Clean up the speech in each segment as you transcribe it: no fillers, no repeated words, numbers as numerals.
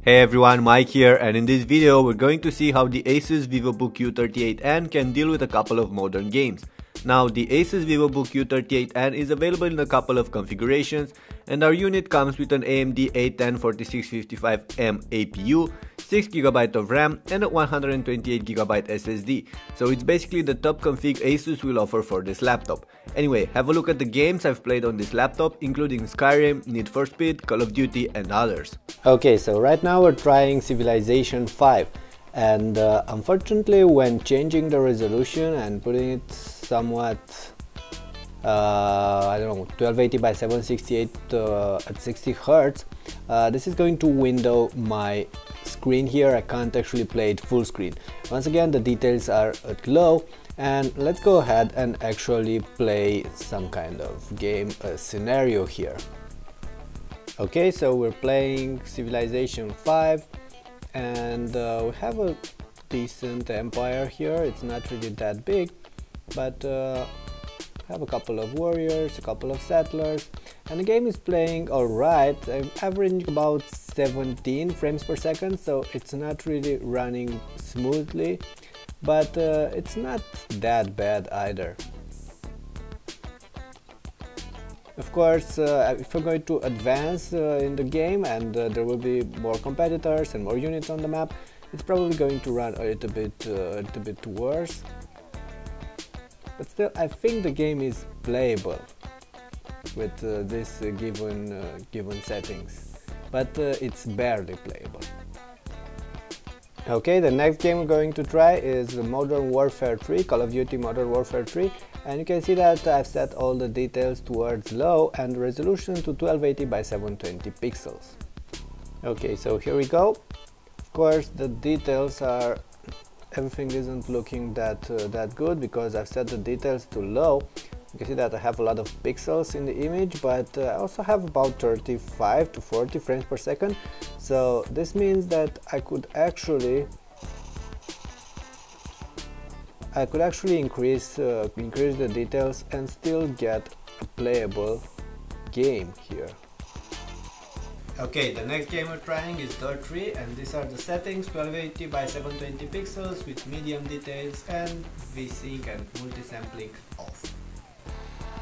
Hey everyone, Mike here, and in this video we're going to see how the ASUS VivoBook U38N can deal with a couple of modern games. Now, the ASUS VivoBook U38N is available in a couple of configurations, and our unit comes with an AMD A10 4655M APU, 6GB of RAM and a 128GB SSD, so it's basically the top config ASUS will offer for this laptop. Anyway, have a look at the games I've played on this laptop, including Skyrim, Need for Speed, Call of Duty and others. Okay, so right now we're trying Civilization 5, and unfortunately when changing the resolution and putting it somewhat I don't know, 1280 by 768 at 60 Hz, this is going to window my screen here. I can't actually play it full screen. Once again, the details are at low, and let's go ahead and actually play some kind of game scenario here. Okay, so we're playing Civilization 5, and we have a decent empire here. It's not really that big, but have a couple of warriors, a couple of settlers, and the game is playing alright. I'm averaging about 17 frames per second, so it's not really running smoothly, but it's not that bad either. Of course, if you're going to advance in the game and there will be more competitors and more units on the map, it's probably going to run a little bit worse. But still, I think the game is playable with this given settings, but it's barely playable. Okay, the next game we're going to try is Modern Warfare 3, Call of Duty Modern Warfare 3, and you can see that I've set all the details towards low and resolution to 1280 by 720 pixels. Okay, so here we go. Of course, the details are, everything isn't looking that good because I've set the details to low. You can see that I have a lot of pixels in the image, but I also have about 35 to 40 frames per second, so this means that I could actually increase the details and still get a playable game here. Okay, the next game we're trying is Dirt 3, and these are the settings: 1280 by 720 pixels with medium details and VSync and multisampling off.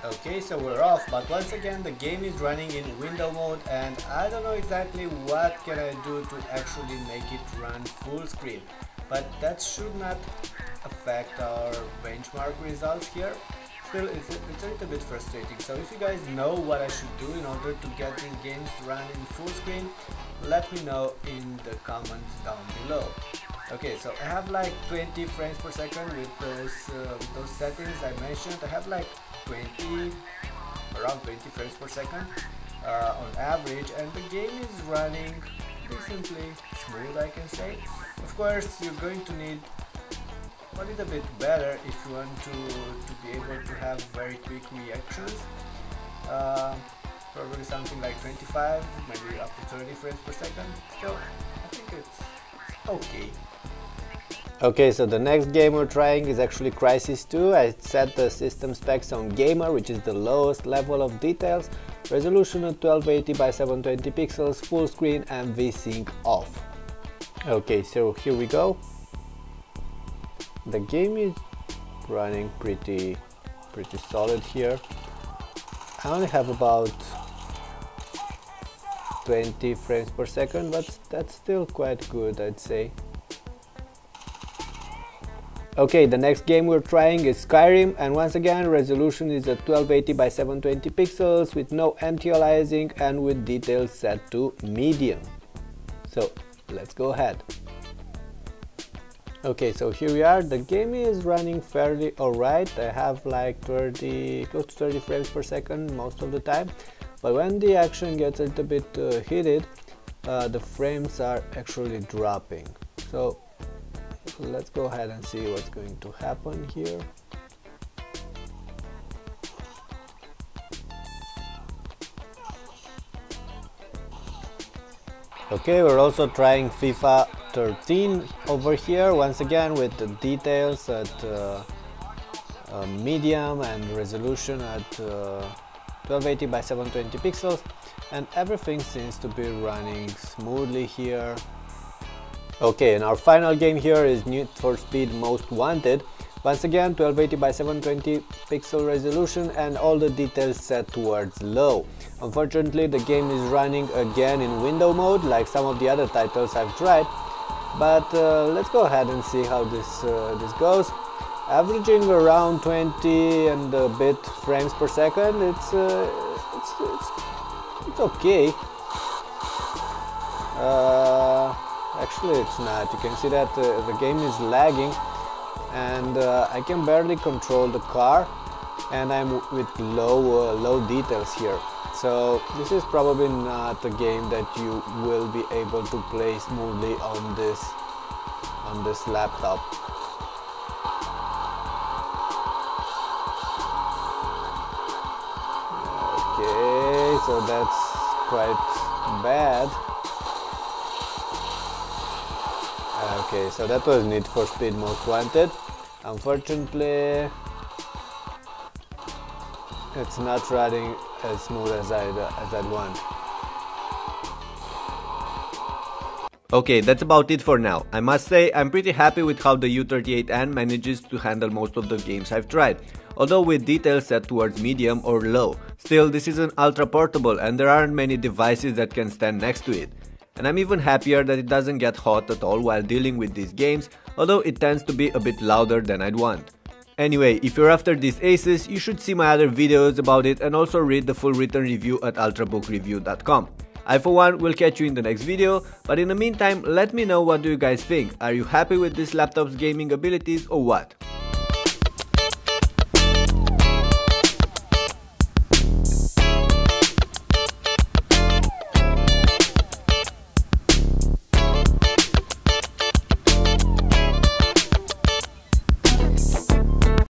Okay, so we're off, but once again the game is running in window mode, and I don't know exactly what can I do to actually make it run full screen, but that should not affect our benchmark results here. Still, it's a little bit frustrating, so if you guys know what I should do in order to get these games run in full screen, let me know in the comments down below. Okay, so I have like 20 frames per second with those settings I mentioned. I have like around 20 frames per second on average, and the game is running decently smooth, I can say. Of course, you're going to need a little bit better if you want to be able to have very quick reactions. Probably something like 25, maybe up to 30 frames per second. Still, I think it's okay. Okay, so the next game we're trying is actually Crysis 2. I set the system specs on Gamer, which is the lowest level of details, resolution at 1280 by 720 pixels, full screen and VSync off. Okay, so here we go. The game is running pretty solid here. I only have about 20 frames per second, but that's still quite good, I'd say. Okay, the next game we're trying is Skyrim, and once again resolution is at 1280 by 720 pixels with no anti-aliasing and with details set to medium. So let's go ahead. Okay, so here we are. The game is running fairly alright. I have like close to 30 frames per second most of the time, but when the action gets a little bit heated, the frames are actually dropping. So let's go ahead and see what's going to happen here. Okay, we're also trying FIFA 13 over here, once again with the details at medium and resolution at 1280 by 720 pixels. and everything seems to be running smoothly here. Okay, and our final game here is Need for Speed Most Wanted. Once again, 1280 by 720 pixel resolution and all the details set towards low. Unfortunately, the game is running again in window mode like some of the other titles I've tried, but let's go ahead and see how this goes. Averaging around 20 and a bit frames per second, it's okay. Actually, it's not. You can see that the game is lagging, and I can barely control the car, and I'm with low details here. So this is probably not a game that you will be able to play smoothly on this laptop. Okay, so that's quite bad. Okay, so that was Need for Speed Most Wanted. Unfortunately, it's not running as smooth as I'd want. Okay, that's about it for now. I must say I'm pretty happy with how the U38N manages to handle most of the games I've tried, although with details set towards medium or low. Still, this is an ultra portable and there aren't many devices that can stand next to it. And I'm even happier that it doesn't get hot at all while dealing with these games, although it tends to be a bit louder than I'd want. Anyway, if you're after this ASUS, you should see my other videos about it and also read the full written review at ultrabookreview.com. I for one will catch you in the next video, but in the meantime let me know what do you guys think. Are you happy with this laptop's gaming abilities or what?